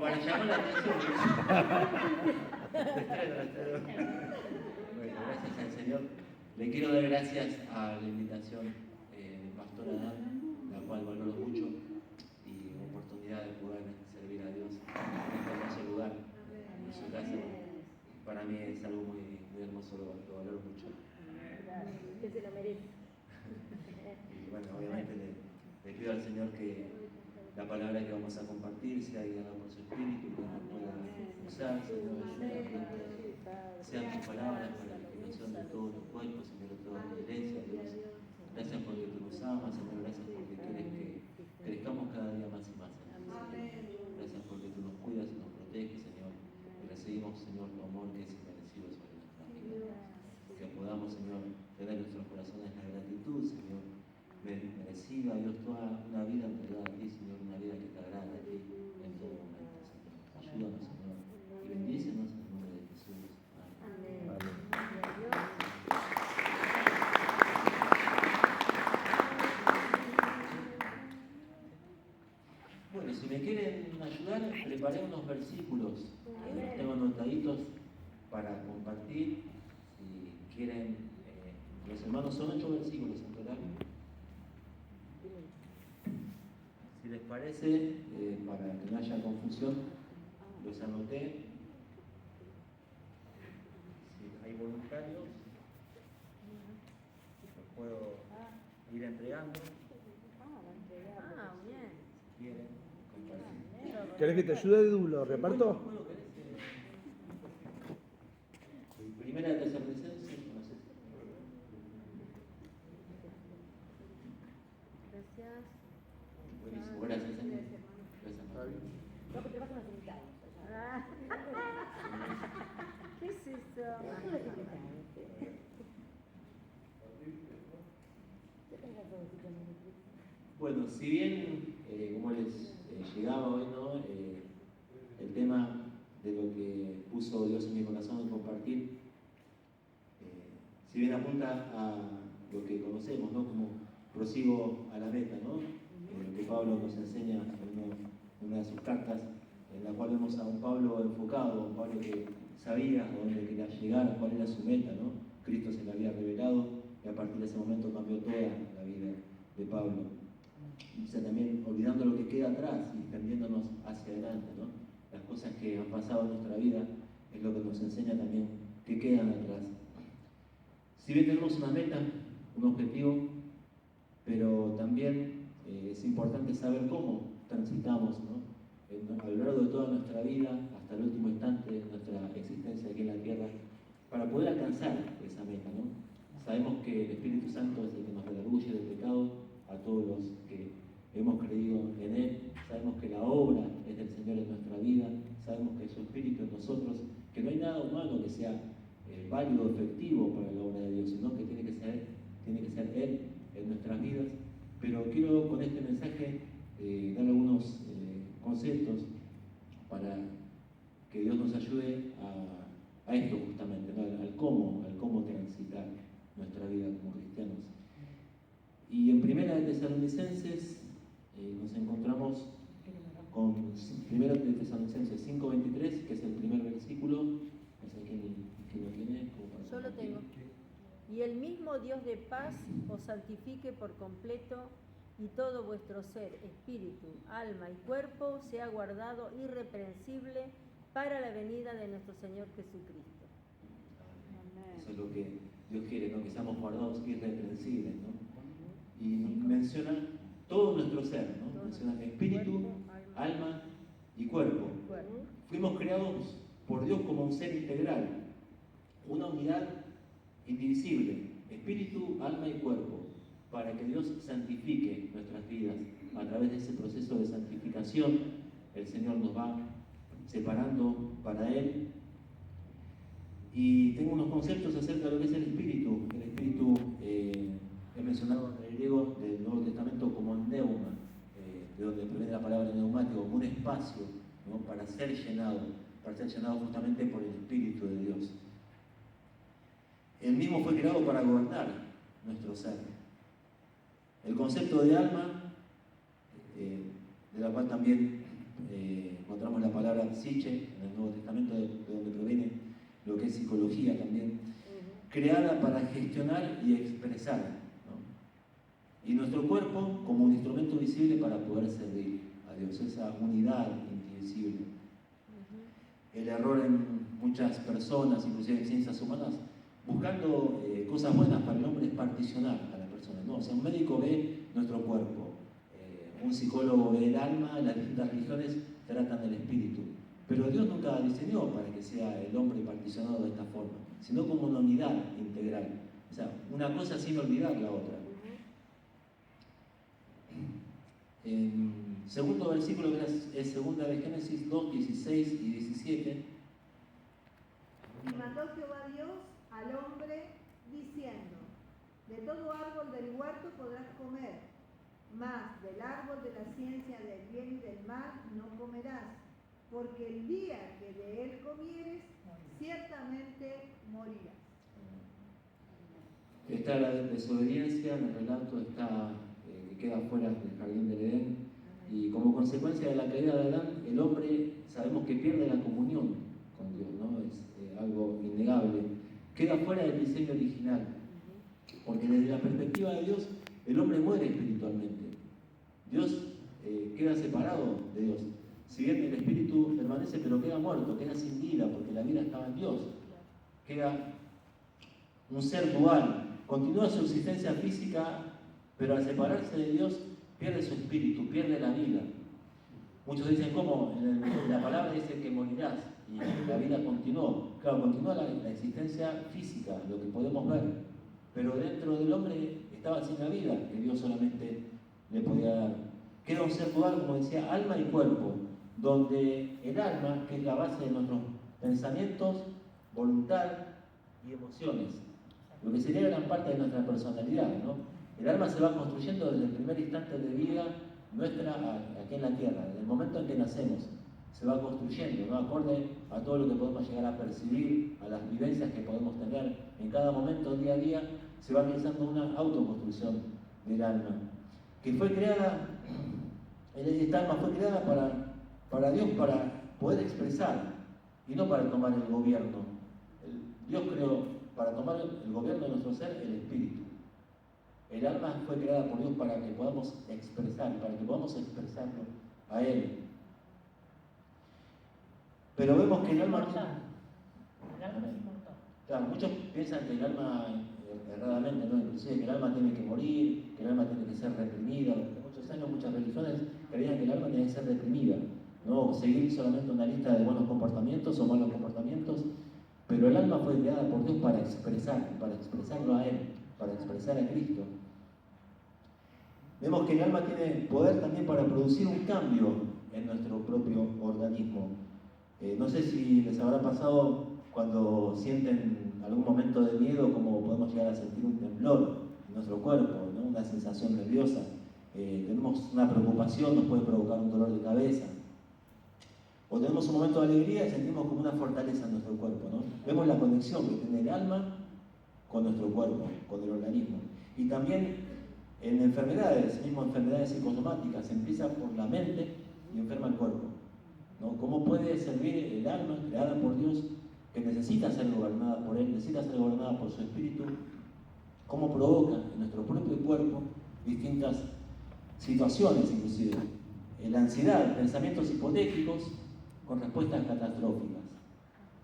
para llamar la atención. Bueno, gracias al Señor. Le quiero dar gracias a la invitación del pastor Adán, la cual valoro mucho, y la oportunidad de poder servir a Dios en este hermoso lugar, en su casa. Para mí es algo muy, muy hermoso, lo valoro mucho. Que se lo merece. Y bueno, obviamente le pido al Señor que la palabra que vamos a compartir sea guiada por su Espíritu, que nos pueda usar, Señor, sean tus palabras para la edificación de todos los cuerpos, Señor, de toda la iglesia, Dios. Gracias porque tú nos amas, Señor, gracias porque quieres que crezcamos cada día más y más, Señor. Gracias porque tú nos cuidas y nos proteges, Señor, y recibimos, Señor, tu amor que es inmerecido sobre nuestras vidas. Que podamos, Señor, tener en nuestros corazones la gratitud, Señor, merecida, Dios, toda una vida entregada a ti, Señor, una vida que te agrada a ti en todo momento, Señor. Ayúdanos, Señor, y bendícenos en el nombre de Jesús. Amén. Amén. Bueno, si me quieren ayudar, preparé unos versículos, los tengo anotaditos para compartir. Si quieren, los hermanos, son 8 versículos en total. Si les parece, para que no haya confusión, los anoté. Si hay voluntarios, los puedo ir entregando. Bien. Si quieren compartir. ¿Querés que te ayude, Edu? ¿Lo reparto? Primera de Tesalonicenses, no sé. Gracias. Buenísimo, gracias, Señor. Gracias, Mario. No, que te vas a una invitada. ¿Qué es eso? Bueno, si bien, como les llegaba hoy, ¿no? El tema de lo que puso Dios en mi corazón en compartir, si bien apunta a lo que conocemos, ¿no? Como prosigo a la meta, ¿no? Lo que Pablo nos enseña en una de sus cartas, en la cual vemos a un Pablo enfocado, un Pablo que sabía a dónde quería llegar, cuál era su meta, ¿no? Cristo se le había revelado y a partir de ese momento cambió toda la vida de Pablo. O sea, también olvidando lo que queda atrás y extendiéndonos hacia adelante, ¿no? Las cosas que han pasado en nuestra vida es lo que nos enseña también que quedan atrás. Si bien tenemos una meta, un objetivo, pero también es importante saber cómo transitamos, ¿no? A lo largo de toda nuestra vida, hasta el último instante de nuestra existencia aquí en la tierra, para poder alcanzar esa meta, ¿no? Sabemos que el Espíritu Santo es el que nos redarguye del pecado a todos los que hemos creído en Él. Sabemos que la obra es del Señor en nuestra vida, sabemos que su Espíritu en nosotros, que no hay nada humano que sea válido o efectivo para la obra de Dios, sino que tiene que ser Él en nuestras vidas. Pero quiero con este mensaje dar algunos conceptos para que Dios nos ayude a esto justamente, ¿no? al cómo transitar nuestra vida como cristianos. Y en Primera de Tesalonicenses nos encontramos con Primera de Tesalonicenses 5:23, que es el primer versículo. No sé quién lo tiene. Yo lo tengo. Y el mismo Dios de paz os santifique por completo, y todo vuestro ser, espíritu, alma y cuerpo sea guardado irreprensible para la venida de nuestro Señor Jesucristo. Eso es lo que Dios quiere, ¿no? Que seamos guardados irreprensibles, ¿no? Y menciona todo nuestro ser, ¿no? Menciona espíritu, alma y cuerpo. Fuimos creados por Dios como un ser integral, una unidad indivisible, espíritu, alma y cuerpo, para que Dios santifique nuestras vidas. A través de ese proceso de santificación, el Señor nos va separando para Él. Y tengo unos conceptos acerca de lo que es el espíritu. El espíritu he mencionado en el griego del Nuevo Testamento como neuma, de donde proviene la palabra neumático, como un espacio, ¿no? para ser llenado justamente por el Espíritu de Dios. Él mismo fue creado para gobernar nuestro ser. El concepto de alma, de la cual también encontramos la palabra psiche en el Nuevo Testamento, de donde proviene lo que es psicología también, creada para gestionar y expresar, ¿no? Y nuestro cuerpo como un instrumento visible para poder servir a Dios, esa unidad indivisible. El error en muchas personas, inclusive en ciencias humanas, buscando cosas buenas para el hombre, es particionar a la persona, ¿no? O sea, un médico ve nuestro cuerpo, un psicólogo ve el alma, las distintas religiones tratan del espíritu. Pero Dios nunca diseñó para que sea el hombre particionado de esta forma, sino como una unidad integral. O sea, una cosa sin olvidar la otra. En segundo versículo, que es segunda de Génesis 2, 16 y 17. Y mandó Jehová Dios al hombre diciendo: de todo árbol del huerto podrás comer, mas del árbol de la ciencia del bien y del mal no comerás, porque el día que de él comieres, ciertamente morirás. Está la desobediencia en el relato, está que queda fuera del jardín del Edén, y como consecuencia de la caída de Adán, el hombre sabemos que pierde la comunión con Dios, ¿no? Es algo innegable. Queda fuera del diseño original, porque desde la perspectiva de Dios, el hombre muere espiritualmente. Dios queda separado de Dios. Si bien el espíritu permanece, pero queda muerto, queda sin vida, porque la vida estaba en Dios. Queda un ser dual. Continúa su existencia física, pero al separarse de Dios, pierde su espíritu, pierde la vida. Muchos dicen, ¿cómo? En la palabra dice que morirás, y la vida continuó. Claro, continúa la existencia física, lo que podemos ver, pero dentro del hombre estaba sin la vida, que Dios solamente le podía dar. Queda un ser dual, como decía, alma y cuerpo, donde el alma, que es la base de nuestros pensamientos, voluntad y emociones, lo que sería gran parte de nuestra personalidad, ¿no? El alma se va construyendo desde el primer instante de vida nuestra aquí en la tierra, desde el momento en que nacemos, se va construyendo, ¿no? Acorde a todo lo que podemos llegar a percibir, a las vivencias que podemos tener en cada momento, día a día, se va realizando una autoconstrucción del alma, que fue creada, esta alma fue creada para Dios, para poder expresar, y no para tomar el gobierno. Dios creó para tomar el gobierno de nuestro ser el espíritu. El alma fue creada por Dios para que podamos expresar, para que podamos expresarlo a Él. Pero vemos que el alma... El alma es inmortal. Claro, muchos piensan que el alma, erradamente, ¿no? Inclusive que el alma tiene que morir, que el alma tiene que ser reprimida. Durante muchos años muchas religiones creían que el alma tenía que ser reprimida, no seguir solamente una lista de buenos comportamientos o malos comportamientos, pero el alma fue creada por Dios para expresarlo a Él, para expresar a Cristo. Vemos que el alma tiene poder también para producir un cambio en nuestro propio organismo. No sé si les habrá pasado cuando sienten algún momento de miedo, como podemos llegar a sentir un temblor en nuestro cuerpo, ¿no? Una sensación nerviosa. Tenemos una preocupación, nos puede provocar un dolor de cabeza. O tenemos un momento de alegría y sentimos como una fortaleza en nuestro cuerpo, ¿no? Vemos la conexión que tiene el alma con nuestro cuerpo, con el organismo. Y también en enfermedades, mismo enfermedades psicosomáticas, empieza por la mente y enferma el cuerpo, ¿no? ¿Cómo puede servir el alma creada por Dios, que necesita ser gobernada por Él, necesita ser gobernada por su espíritu? ¿Cómo provoca en nuestro propio cuerpo distintas situaciones, inclusive? La ansiedad, pensamientos hipotéticos con respuestas catastróficas.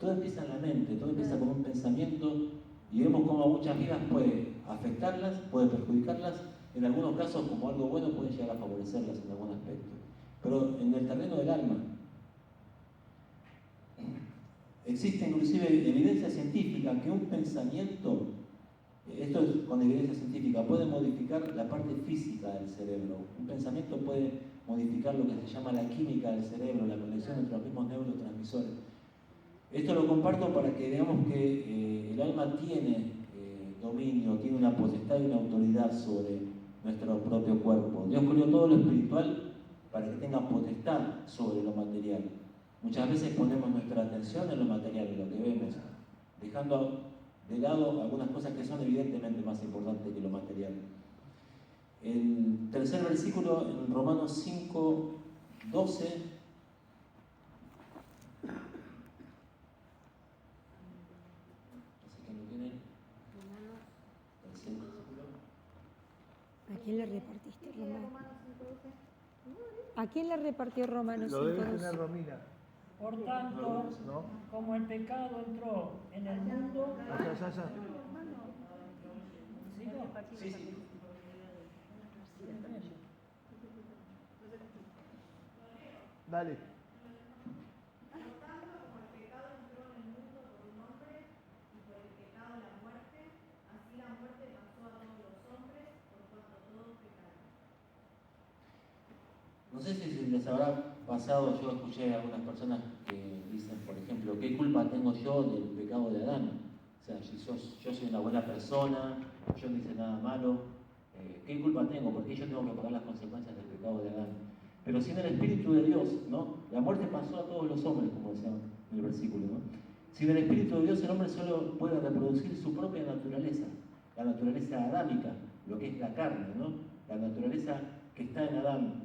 Todo empieza en la mente, todo empieza con un pensamiento, y vemos cómo muchas vidas puede afectarlas, puede perjudicarlas, en algunos casos como algo bueno puede llegar a favorecerlas en algún aspecto. Pero en el terreno del alma existe inclusive evidencia científica que un pensamiento, esto es con evidencia científica, puede modificar la parte física del cerebro. Un pensamiento puede modificar lo que se llama la química del cerebro, la conexión entre los mismos neurotransmisores. Esto lo comparto para que veamos que el alma tiene dominio, tiene una potestad y una autoridad sobre nuestro propio cuerpo. Dios creó todo lo espiritual para que tenga potestad sobre lo material. Muchas veces ponemos nuestra atención en lo material, en lo que vemos, dejando de lado algunas cosas que son evidentemente más importantes que lo material. El tercer versículo en Romanos 5, 12, quién le repartiste Sí, Romanos? Romanos 5:12. ¿A quién le repartió Romanos Lo debe 5:12? tener Romina. Por tanto, ¿No? como el pecado entró en el mundo, Ya. ¿sigo? Sí, sí. Dale. No sé si les habrá pasado, yo escuché a algunas personas que dicen, por ejemplo, ¿qué culpa tengo yo del pecado de Adán? O sea, si yo soy una buena persona, yo no hice nada malo, ¿qué culpa tengo? Porque yo tengo que pagar las consecuencias del pecado de Adán. Pero sin el Espíritu de Dios, ¿no? La muerte pasó a todos los hombres, como decía en el versículo, ¿no? Sin el Espíritu de Dios, el hombre solo puede reproducir su propia naturaleza, la naturaleza adámica, lo que es la carne, ¿no? La naturaleza que está en Adán.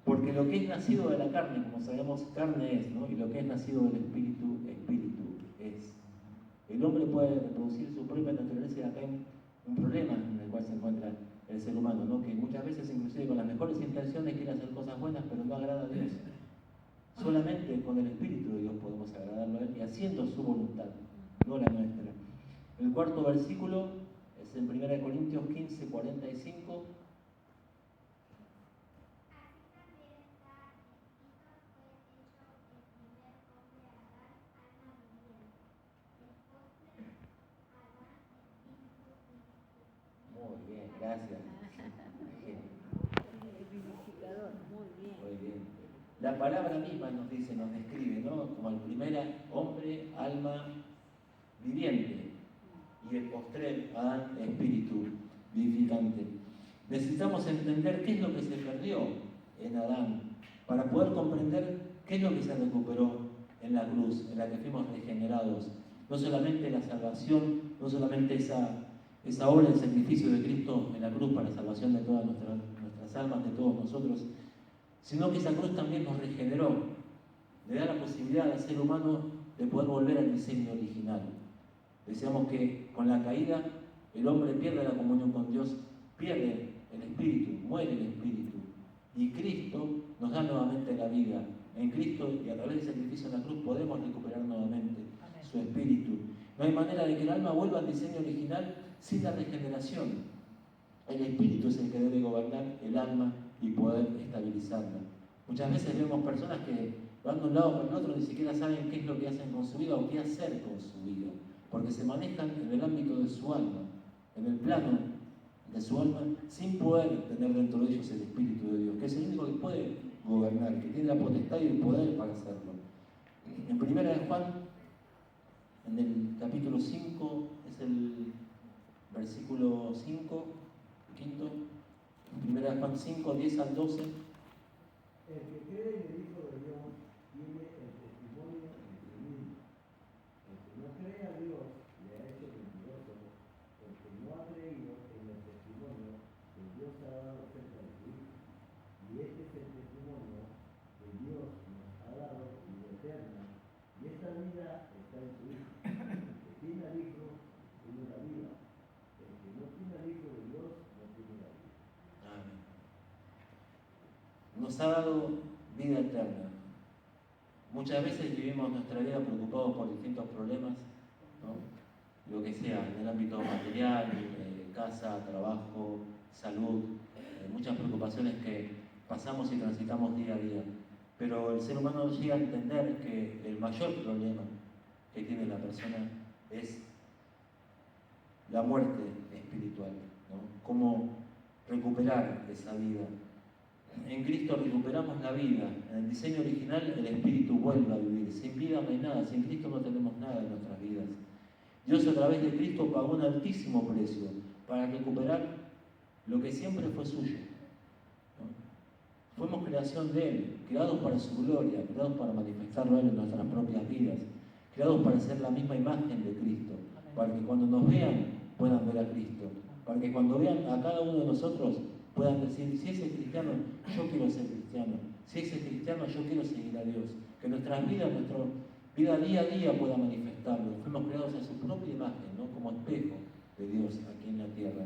Porque lo que es nacido de la carne, como sabemos, carne es, ¿no? Y lo que es nacido del Espíritu, Espíritu es. El hombre puede reproducir su propia naturaleza y acá hay un problema en el cual se encuentra el ser humano, ¿no? Que muchas veces, inclusive con las mejores intenciones, quiere hacer cosas buenas, pero no agrada a Dios. Solamente con el Espíritu de Dios podemos agradarlo a Él y haciendo su voluntad, no la nuestra. El cuarto versículo es en 1 Corintios 15:45. Muy bien, gracias. Vivificador, muy bien. Muy bien. La palabra misma nos dice, nos describe, ¿no? Como el primer hombre, alma viviente, y el postrer, Adán, espíritu vivificante. Necesitamos entender qué es lo que se perdió en Adán, para poder comprender qué es lo que se recuperó en la cruz, en la que fuimos regenerados. No solamente la salvación, no solamente esa obra del sacrificio de Cristo en la cruz para la salvación de todas nuestras almas, de todos nosotros, sino que esa cruz también nos regeneró, le da la posibilidad al ser humano de poder volver al diseño original. Decíamos que con la caída el hombre pierde la comunión con Dios, pierde el espíritu, muere el espíritu, y Cristo nos da nuevamente la vida. En Cristo y a través del sacrificio en la cruz podemos recuperar nuevamente su espíritu. No hay manera de que el alma vuelva al diseño original sin la regeneración. El espíritu es el que debe gobernar el alma y poder estabilizarla. Muchas veces vemos personas que van de un lado para el otro, ni siquiera saben qué es lo que hacen con su vida o qué hacer con su vida, porque se manejan en el ámbito de su alma, en el plano de su alma, sin poder tener dentro de ellos el Espíritu de Dios, que es el único que puede gobernar, que tiene la potestad y el poder para hacerlo. En 1 de Juan, en el capítulo 5, es el versículo 5, quinto, en 1 de Juan 5, 10 al 12. El que cree en el Hijo de Dios tiene el testimonio en sí mismo. El que no cree a Dios le ha hecho mentiroso, porque no ha creído en el testimonio que Dios ha dado acerca de su Hijo. Y este es el testimonio que Dios nos ha dado, vida eterna, y esta vida está en su Hijo. El que tiene al Hijo tiene la vida. El que no tiene al Hijo de Dios no tiene la vida. Amén. Nos ha dado vida eterna. Muchas veces vivimos nuestra vida preocupados por distintos problemas, ¿no? Lo que sea, en el ámbito material, casa, trabajo, salud, muchas preocupaciones que pasamos y transitamos día a día. Pero el ser humano llega a entender que el mayor problema que tiene la persona es la muerte espiritual, ¿no? Cómo recuperar esa vida. En Cristo recuperamos la vida. En el diseño original el Espíritu vuelve a vivir. Sin vida no hay nada. Sin Cristo no tenemos nada en nuestras vidas. Dios a través de Cristo pagó un altísimo precio para recuperar lo que siempre fue suyo, ¿no? Fuimos creación de Él, creados para su gloria, creados para manifestarlo a Él en nuestras propias vidas, creados para ser la misma imagen de Cristo, para que cuando nos vean puedan ver a Cristo, para que cuando vean a cada uno de nosotros puedan decir, si ese es cristiano, yo quiero ser cristiano. Si ese es cristiano, yo quiero seguir a Dios. Que nuestras vidas, nuestra vida día a día pueda manifestarlo. Fuimos creados a su propia imagen, ¿no? Como espejo de Dios aquí en la tierra.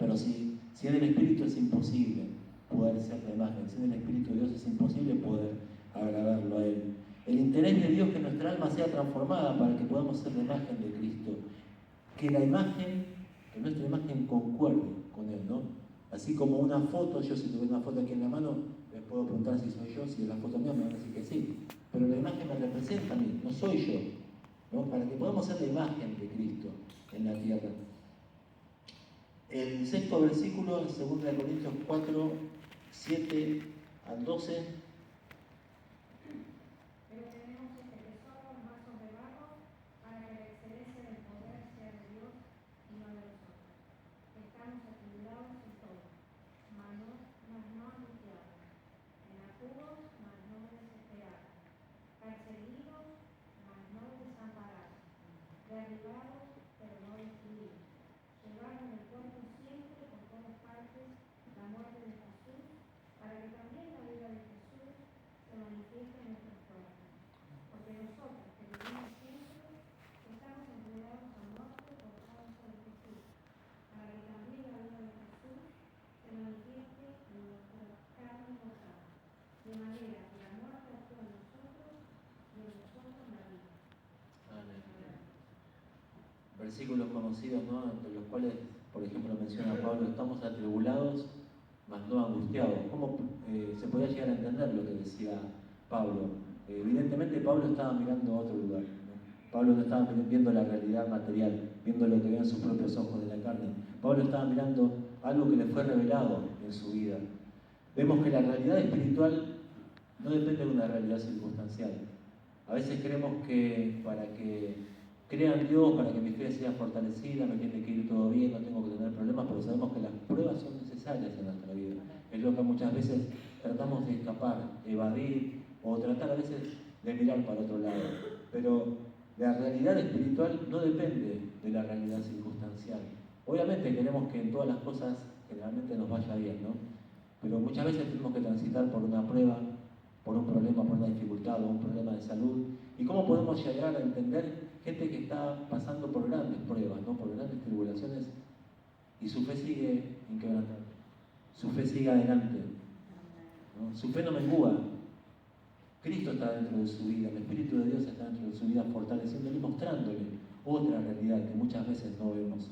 Pero sin el Espíritu es imposible poder ser la imagen, sin el Espíritu de Dios es imposible poder agradarlo a Él. El interés de Dios es que nuestra alma sea transformada para que podamos ser la imagen de Cristo. Que nuestra imagen concuerde con Él, ¿no? Así como una foto, yo si tuviera una foto aquí en la mano, les puedo preguntar si soy yo, si es la foto mía, me van a decir que sí. Pero la imagen me representa a mí, no soy yo, ¿no? Para que podamos ser la imagen de Cristo en la tierra. El sexto versículo, en 2 Corintios 4, 7 al 12. Pero tenemos este tesoro más sobrevado para que la excelencia del poder sea de Dios y no de nosotros. Estamos atribulados en todo, mas no angustiados, en apuros, mas no desesperados, perseguidos, mas no desamparados, derribados, pero no destruidos, llevando en el cuerpo siempre por todas partes la muerte de Jesús, para que también la vida de Jesús se manifieste en nuestros cuerpos. Porque nosotros que vivimos siempre estamos entregados a muerte por causa de Jesús, para que también la vida de Jesús se manifieste en nuestra carne mortal, de manera que la muerte actúa en nosotros y en nosotros la vida. Amén. Versículos conocidos, ¿no? Entre los cuales, por ejemplo, menciona Pablo, estamos atribulados, mas no angustiados. ¿Cómo se podía llegar a entender lo que decía Pablo? Evidentemente Pablo estaba mirando a otro lugar, ¿no? Pablo no estaba viendo la realidad material, viendo lo que veían sus propios ojos de la carne. Pablo estaba mirando algo que le fue revelado en su vida. Vemos que la realidad espiritual no depende de una realidad circunstancial. A veces creemos que para que crea en Dios, para que mi fe sea fortalecida, me tiene que ir todo bien, no tengo que tener problemas, pero sabemos que las pruebas son necesarias en nuestra vida. Es lo que muchas veces tratamos de escapar, evadir o tratar a veces de mirar para otro lado. Pero la realidad espiritual no depende de la realidad circunstancial. Obviamente queremos que en todas las cosas generalmente nos vaya bien, ¿no? Pero muchas veces tenemos que transitar por una prueba, por un problema, por una dificultad o un problema de salud. ¿Y cómo podemos llegar a entender gente que está pasando por grandes pruebas, ¿no? Por grandes tribulaciones, y su fe sigue inquebrantable? Su fe sigue adelante, ¿no? Su fe no mengua. Cristo está dentro de su vida, el Espíritu de Dios está dentro de su vida, fortaleciéndole y mostrándole otra realidad que muchas veces no vemos.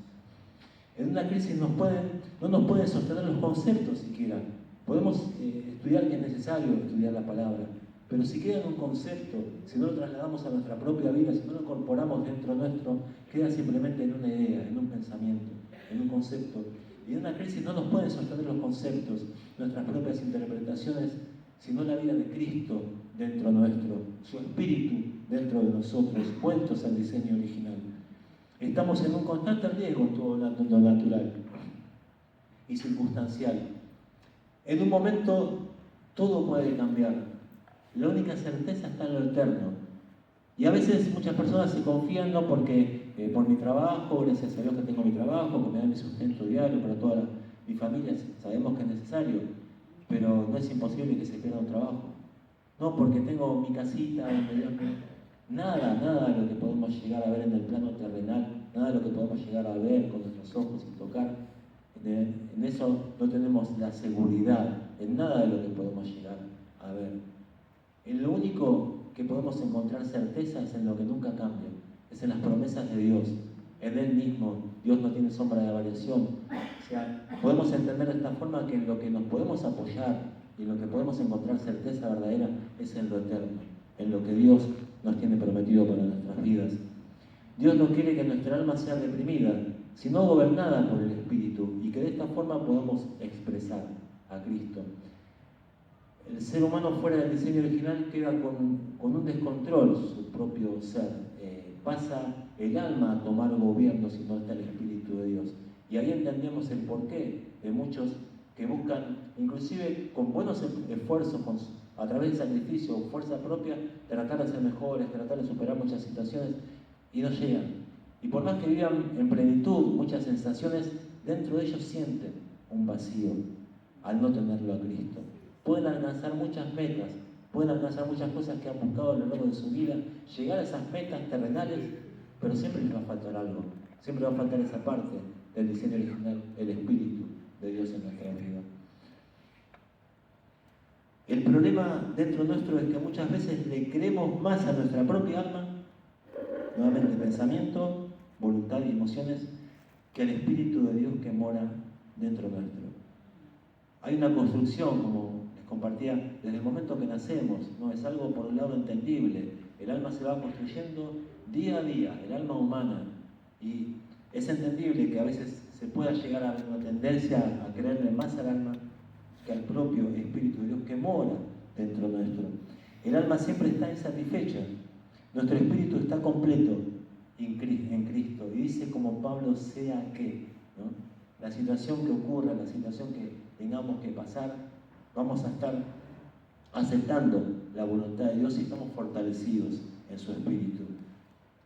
En una crisis no nos pueden sostener los conceptos siquiera. Podemos estudiar que es necesario estudiar la palabra, pero si queda en un concepto, si no lo trasladamos a nuestra propia vida, si no lo incorporamos dentro nuestro, queda simplemente en una idea, en un pensamiento, en un concepto. Y en una crisis no nos pueden sostener los conceptos, nuestras propias interpretaciones, sino la vida de Cristo dentro nuestro, su Espíritu dentro de nosotros, puestos al diseño original. Estamos en un constante riesgo en todo lo natural y circunstancial. En un momento todo puede cambiar. La única certeza está en lo eterno. Y a veces muchas personas se confían, no porque por mi trabajo, gracias a Dios que tengo mi trabajo, que me da mi sustento diario para toda mi familia, sabemos que es necesario, pero no es imposible que se pierda un trabajo. No porque tengo mi casita, nada de lo que podemos llegar a ver en el plano terrenal, nada de lo que podemos llegar a ver con nuestros ojos y tocar, en eso no tenemos la seguridad, en nada de lo que podemos llegar a ver. En lo único que podemos encontrar certeza es en lo que nunca cambia, es en las promesas de Dios, en Él mismo. Dios no tiene sombra de variación. O sea, podemos entender de esta forma que en lo que nos podemos apoyar y en lo que podemos encontrar certeza verdadera es en lo eterno, en lo que Dios nos tiene prometido para nuestras vidas. Dios no quiere que nuestra alma sea reprimida, sino gobernada por el Espíritu, y que de esta forma podamos expresar a Cristo. El ser humano fuera del diseño original queda con un descontrol su propio ser. Pasa el alma a tomar gobierno si no está el Espíritu de Dios. Y ahí entendemos el porqué de muchos que buscan, inclusive con buenos esfuerzos, a través del sacrificio o fuerza propia, tratar de ser mejores, tratar de superar muchas situaciones, y no llegan. Y por más que vivan en plenitud muchas sensaciones, dentro de ellos sienten un vacío al no tenerlo a Cristo. Pueden alcanzar muchas metas, pueden alcanzar muchas cosas que han buscado a lo largo de su vida, llegar a esas metas terrenales, pero siempre les va a faltar algo, siempre va a faltar esa parte, del diseño original, el Espíritu de Dios en nuestra vida. El problema dentro nuestro es que muchas veces le creemos más a nuestra propia alma, nuevamente pensamiento, voluntad y emociones, que al Espíritu de Dios que mora dentro nuestro. Hay una construcción, como les compartía, desde el momento que nacemos, ¿no? Es algo por un lado entendible. El alma se va construyendo día a día, el alma humana, y es entendible que a veces se pueda llegar a una tendencia a creerle más al alma que al propio Espíritu de Dios que mora dentro nuestro. El alma siempre está insatisfecha, nuestro espíritu está completo en Cristo, y dice como Pablo, sea que, ¿no? La situación que ocurra, la situación que tengamos que pasar, vamos a estar aceptando la voluntad de Dios y estamos fortalecidos en su espíritu.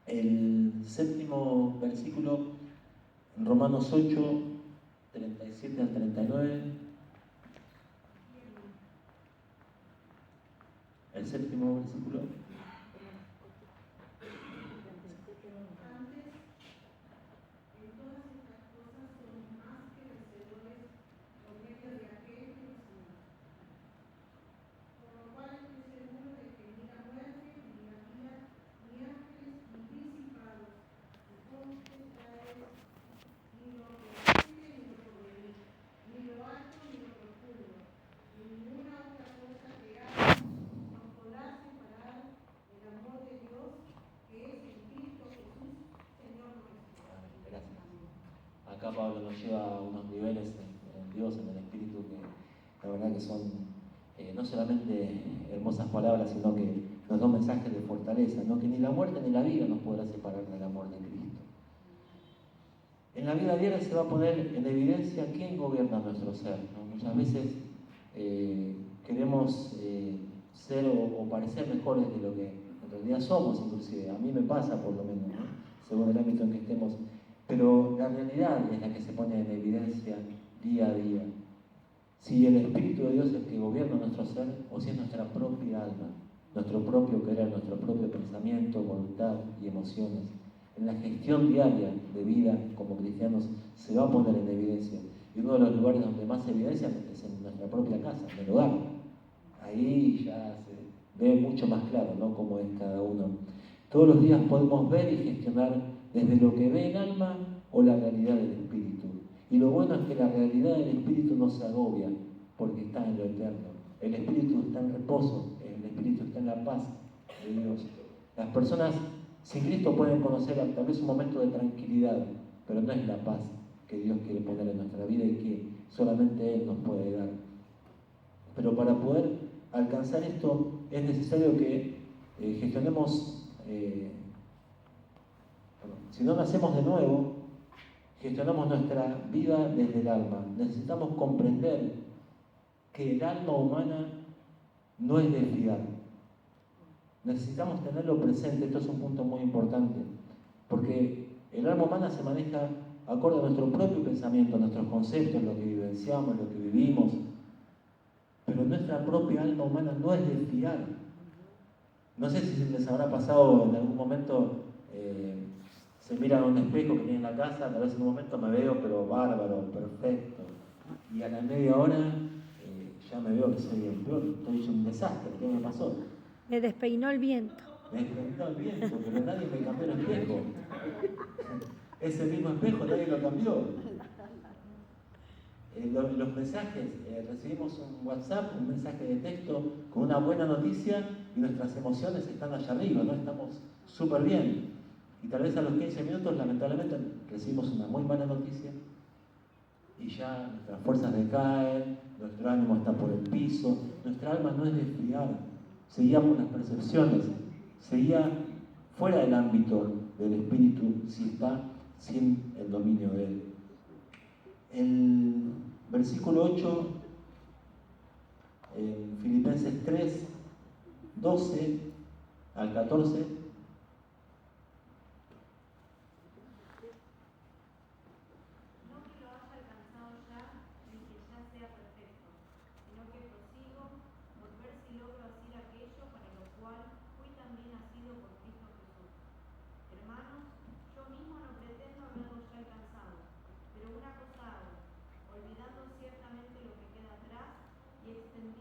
El séptimo versículo, en Romanos 8, 37 al 39. El séptimo versículo. Acá Pablo nos lleva a unos niveles en Dios, en el Espíritu, que la verdad que son no solamente hermosas palabras, sino que nos da un mensaje de fortaleza, ¿no? Que ni la muerte ni la vida nos podrá separar del amor de Cristo. En la vida diaria se va a poner en evidencia quién gobierna nuestro ser, ¿no? Muchas veces queremos ser o parecer mejores de lo que en realidad somos, inclusive. A mí me pasa, por lo menos, ¿no? Según el ámbito en que estemos. Pero la realidad es la que se pone en evidencia día a día. Si el Espíritu de Dios es el que gobierna nuestro ser, o si es nuestra propia alma, nuestro propio querer, nuestro propio pensamiento, voluntad y emociones. En la gestión diaria de vida como cristianos se va a poner en evidencia. Y uno de los lugares donde más se evidencia es en nuestra propia casa, en el hogar. Ahí ya se ve mucho más claro, ¿no?, cómo es cada uno. Todos los días podemos ver y gestionar desde lo que ve el alma o la realidad del Espíritu. Y lo bueno es que la realidad del Espíritu no se agobia, porque está en lo eterno. El Espíritu está en reposo, el Espíritu está en la paz de Dios. Las personas sin Cristo pueden conocer tal vez un momento de tranquilidad, pero no es la paz que Dios quiere poner en nuestra vida y que solamente Él nos puede dar. Pero para poder alcanzar esto es necesario que gestionemos, si no nacemos de nuevo, gestionamos nuestra vida desde el alma. Necesitamos comprender que el alma humana no es de fiar. Necesitamos tenerlo presente, esto es un punto muy importante, porque el alma humana se maneja acorde a nuestro propio pensamiento, a nuestros conceptos, lo que vivenciamos, lo que vivimos, pero nuestra propia alma humana no es de fiar. No sé si les habrá pasado en algún momento, se miran a un espejo que tienen en la casa, tal vez en un momento me veo, pero bárbaro, perfecto, y a la media hora ya me veo que soy el peor, estoy hecho un desastre. ¿Qué me pasó? Me despeinó el viento. Me despeinó el viento, pero nadie me cambió el espejo. Ese mismo espejo nadie lo cambió. Los mensajes, recibimos un WhatsApp, un mensaje de texto con una buena noticia y nuestras emociones están allá arriba, ¿no? Estamos súper bien. Y tal vez a los 15 minutos, lamentablemente, recibimos una muy mala noticia y ya nuestras fuerzas decaen, nuestro ánimo está por el piso, nuestra alma no es de fiar, seguía por las percepciones, seguía fuera del ámbito del Espíritu si está sin el dominio de Él. El versículo 8, en Filipenses 3, 12 al 14,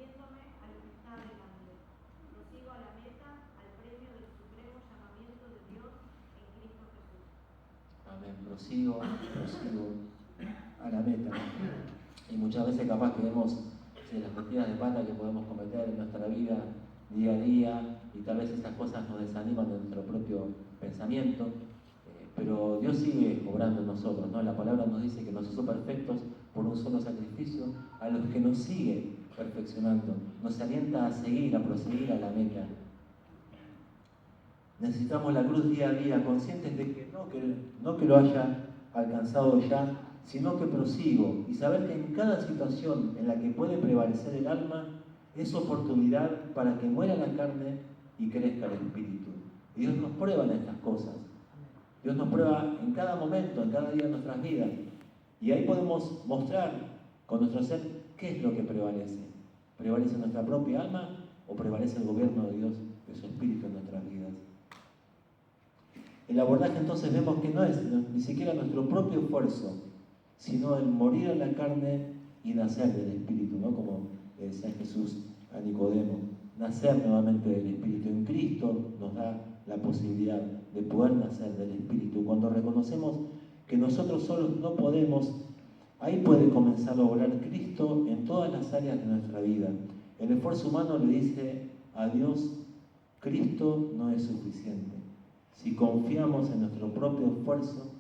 dirigiéndome al que está delante. Prosigo a la meta, al premio del supremo llamamiento de Dios en Cristo Jesús. Amén. Prosigo a la meta. Y muchas veces capaz que vemos las metidas de pata que podemos cometer en nuestra vida día a día, y tal vez estas cosas nos desaniman de nuestro propio pensamiento, pero Dios sigue obrando en nosotros, ¿no? La palabra nos dice que nos hizo perfectos por un solo sacrificio, a los que nos sigue perfeccionando, nos alienta a seguir, a proseguir a la meta. Necesitamos la cruz día a día, conscientes de que no que lo haya alcanzado ya, sino que prosigo, y saber que en cada situación en la que puede prevalecer el alma es oportunidad para que muera la carne y crezca el espíritu. Y Dios nos prueba en estas cosas. Dios nos prueba en cada momento, en cada día de nuestras vidas. Y ahí podemos mostrar con nuestro ser qué es lo que prevalece. ¿Prevalece nuestra propia alma o prevalece el gobierno de Dios, de su espíritu en nuestras vidas? El abordaje entonces vemos que no es ni siquiera nuestro propio esfuerzo, sino el morir a la carne y nacer del espíritu, ¿no? Como decía Jesús a Nicodemo, nacer nuevamente del espíritu. En Cristo nos da la posibilidad de poder nacer del espíritu. Cuando reconocemos que nosotros solos no podemos, ahí puede comenzar a obrar Cristo en todas las áreas de nuestra vida. El esfuerzo humano le dice a Dios, Cristo no es suficiente. Si confiamos en nuestro propio esfuerzo,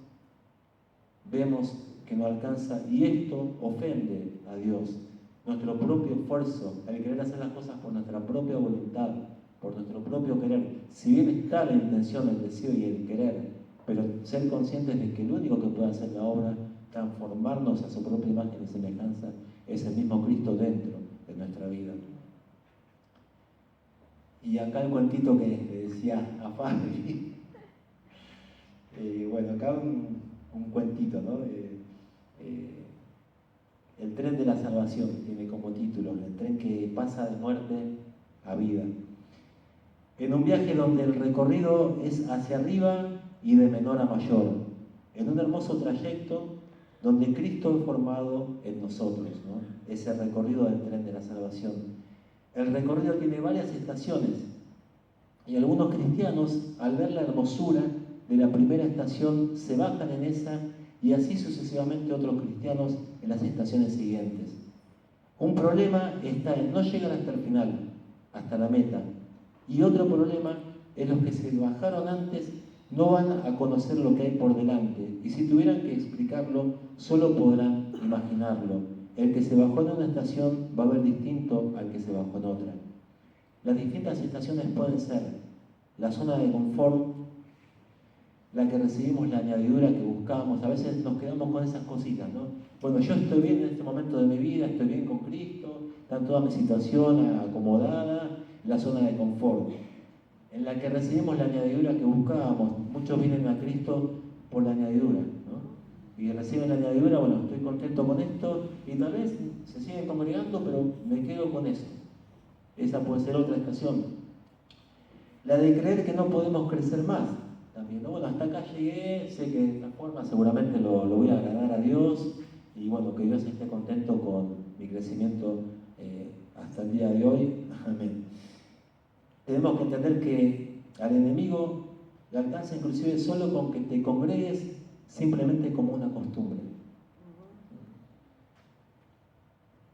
vemos que no alcanza, y esto ofende a Dios. Nuestro propio esfuerzo, el querer hacer las cosas por nuestra propia voluntad, por nuestro propio querer, si bien está la intención, el deseo y el querer, pero ser conscientes de que el único que puede hacer la obra, transformarnos a su propia imagen y semejanza, es el mismo Cristo dentro de nuestra vida. Y acá el cuentito que le decía a Fabi, bueno, acá un cuentito, ¿no? El tren de la salvación tiene como título, el tren que pasa de muerte a vida. En un viaje donde el recorrido es hacia arriba y de menor a mayor, en un hermoso trayecto donde Cristo es formado en nosotros, ¿no? Ese recorrido del tren de la salvación. El recorrido tiene varias estaciones, y algunos cristianos, al ver la hermosura de la primera estación, se bajan en esa, y así sucesivamente otros cristianos en las estaciones siguientes. Un problema está en no llegar hasta el final, hasta la meta, y otro problema es los que se bajaron antes no van a conocer lo que hay por delante, y si tuvieran que explicarlo, solo podrán imaginarlo. El que se bajó en una estación va a ver distinto al que se bajó en otra. Las distintas estaciones pueden ser la zona de confort, la que recibimos la añadidura que buscamos. A veces nos quedamos con esas cositas, ¿no? Bueno, yo estoy bien en este momento de mi vida, estoy bien con Cristo, está toda mi situación acomodada, la zona de confort, en la que recibimos la añadidura que buscábamos. Muchos vienen a Cristo por la añadidura, ¿no? Y reciben la añadidura, bueno, estoy contento con esto, y tal vez se siguen congregando, pero me quedo con eso. Esa puede ser otra estación. La de creer que no podemos crecer más, también, ¿no? Bueno, hasta acá llegué, sé que de esta forma seguramente lo voy a agradar a Dios, y bueno, que Dios esté contento con mi crecimiento hasta el día de hoy. Amén. Tenemos que entender que al enemigo le alcanza inclusive solo con que te congregues simplemente como una costumbre,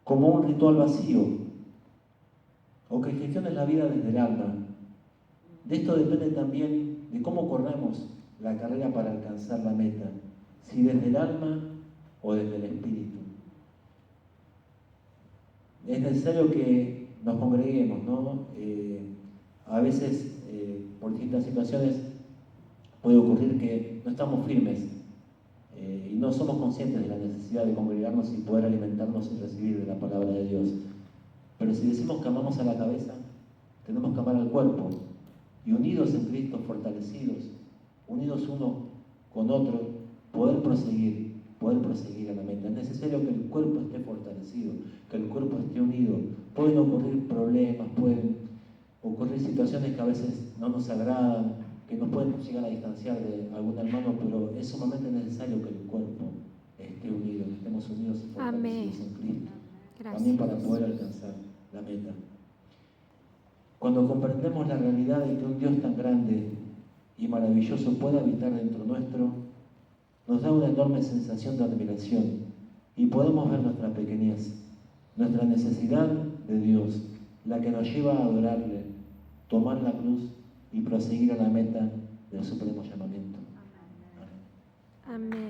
como un ritual vacío, o que gestiones la vida desde el alma. De esto depende también de cómo corremos la carrera para alcanzar la meta, si desde el alma o desde el espíritu. Es necesario que nos congreguemos, ¿no? A veces, por distintas situaciones, puede ocurrir que no estamos firmes y no somos conscientes de la necesidad de congregarnos y poder alimentarnos y recibir de la palabra de Dios. Pero si decimos que amamos a la cabeza, tenemos que amar al cuerpo, y unidos en Cristo, fortalecidos, unidos uno con otro, poder proseguir a la meta. Es necesario que el cuerpo esté fortalecido, que el cuerpo esté unido. Pueden ocurrir problemas, pueden ocurrir situaciones que a veces no nos agradan, que nos pueden llegar a distanciar de algún hermano, pero es sumamente necesario que el cuerpo esté unido, que estemos unidos y fortalecidos en Cristo. Gracias. También para poder alcanzar la meta. Cuando comprendemos la realidad de que un Dios tan grande y maravilloso puede habitar dentro nuestro, nos da una enorme sensación de admiración y podemos ver nuestra pequeñez, nuestra necesidad de Dios, la que nos lleva a adorarle, tomar la cruz y proseguir a la meta del supremo llamamiento. Amén.